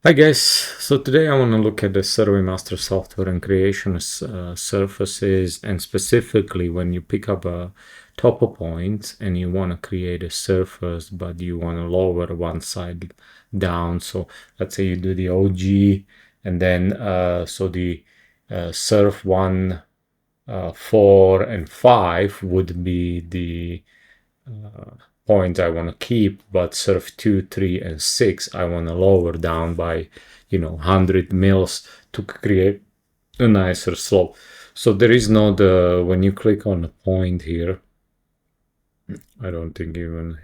Hi guys, so today I want to look at the Survey Master software and creation surfaces, and specifically when you pick up a topo point and you want to create a surface but you want to lower one side down. So let's say you do the OG and then so the surf 1, 4 and 5 would be the point I want to keep, but surf 2, 3 and 6 I want to lower down by 100 mils to create a nicer slope. So there is no when you click on the point here, I don't think even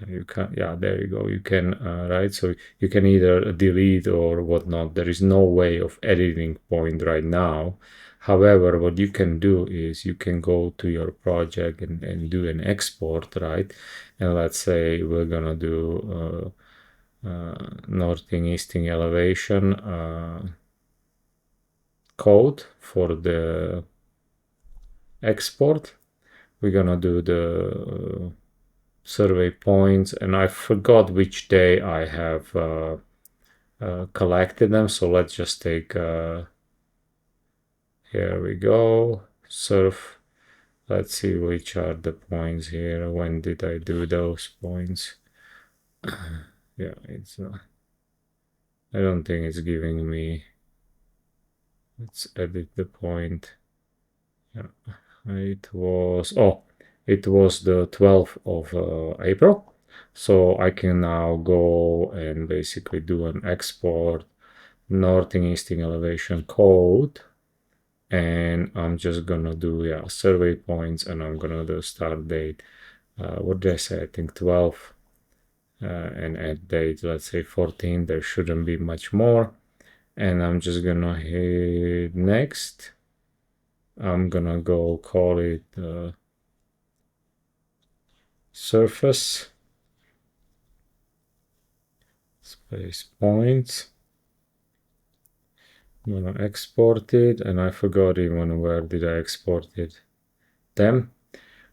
you can, there you go, you can right, so you can either delete or whatnot. There is no way of editing point right now. However, what you can do is you can go to your project and do an export, right? And let's say we're gonna do northing easting elevation code for the export. We're gonna do the survey points, and I forgot which day I have collected them, so let's just take here we go, surf. Let's see which are the points here. When did I do those points? Yeah, it's I don't think it's giving me. Let's edit the point. Yeah, it was the 12th of April. So I can now go and basically do an export northing easting elevation code, and I'm just gonna do survey points, and I'm gonna do start date. What did I say? I think 12, and end date, let's say 14. There shouldn't be much more, and I'm just gonna hit next. I'm gonna go call it surface space points. I'm gonna export it, and I forgot even where did I export it. Them.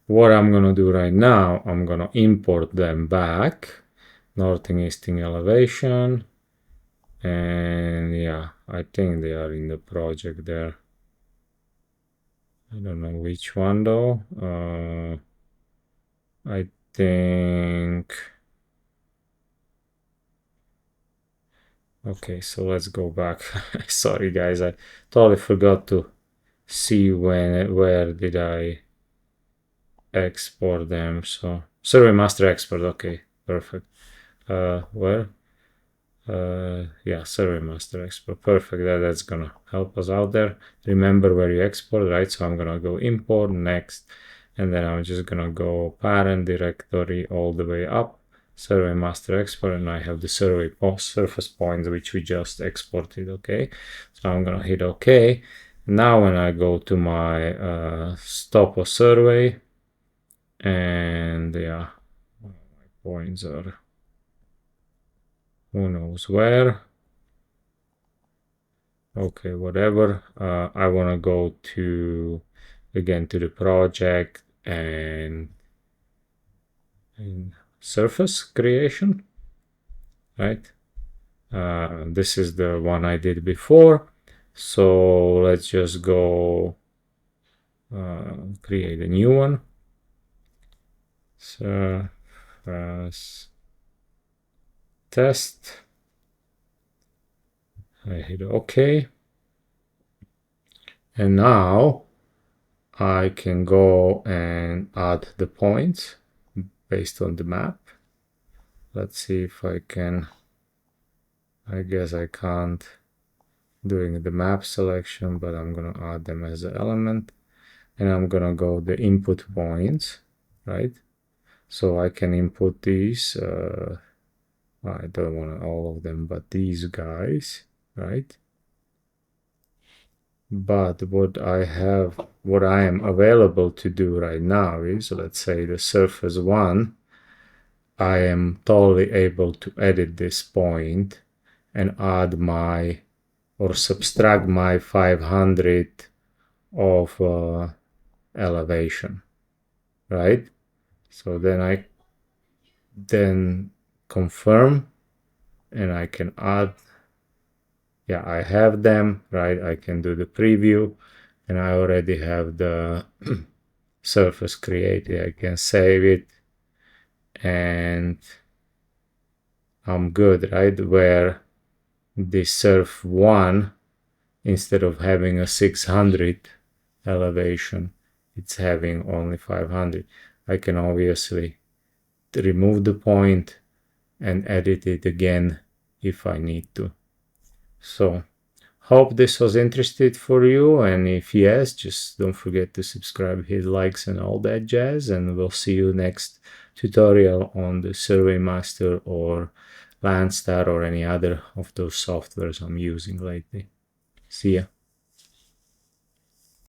What I'm gonna do right now, I'm gonna import them back, northing easting elevation, and yeah, I think they are in the project there. I don't know which one though. I think. Okay, so let's go back. Sorry guys, I totally forgot to see where did I export them. So Survey Master export. Okay, perfect. Where? Yeah, Survey Master export. Perfect. That's gonna help us out there. Remember where you export, right? So I'm gonna go import next, and then I'm just gonna go parent directory all the way up, Survey Master export, and I have the surface points which we just exported. Okay, so I'm gonna hit OK. Now when I go to my stop a survey, and yeah, my points are who knows where. Okay, whatever. I want to go to again to the project and surface creation, right? This is the one I did before, so let's just go create a new one. Surface test. I hit OK, and now I can go and add the points based on the map. Let's see if I can. I guess I can't doing the map selection, but I'm gonna add them as an element, and I'm gonna go the input points, right? So I can input these. I don't want all of them, but these guys, right? But what I am available to do right now is, let's say the surface 1, I am totally able to edit this point and add my or subtract my 500 of elevation, right? So then I confirm, and I can add, yeah, I have them, right? I can do the preview, and I already have the surface created. I can save it, and I'm good, right? Where the surf 1, instead of having a 600 elevation, it's having only 500. I can obviously remove the point and edit it again if I need to. So hope this was interesting for you, and if yes, just don't forget to subscribe, hit likes and all that jazz, and we'll see you next tutorial on the Survey Master or Landstar or any other of those softwares I'm using lately. See ya.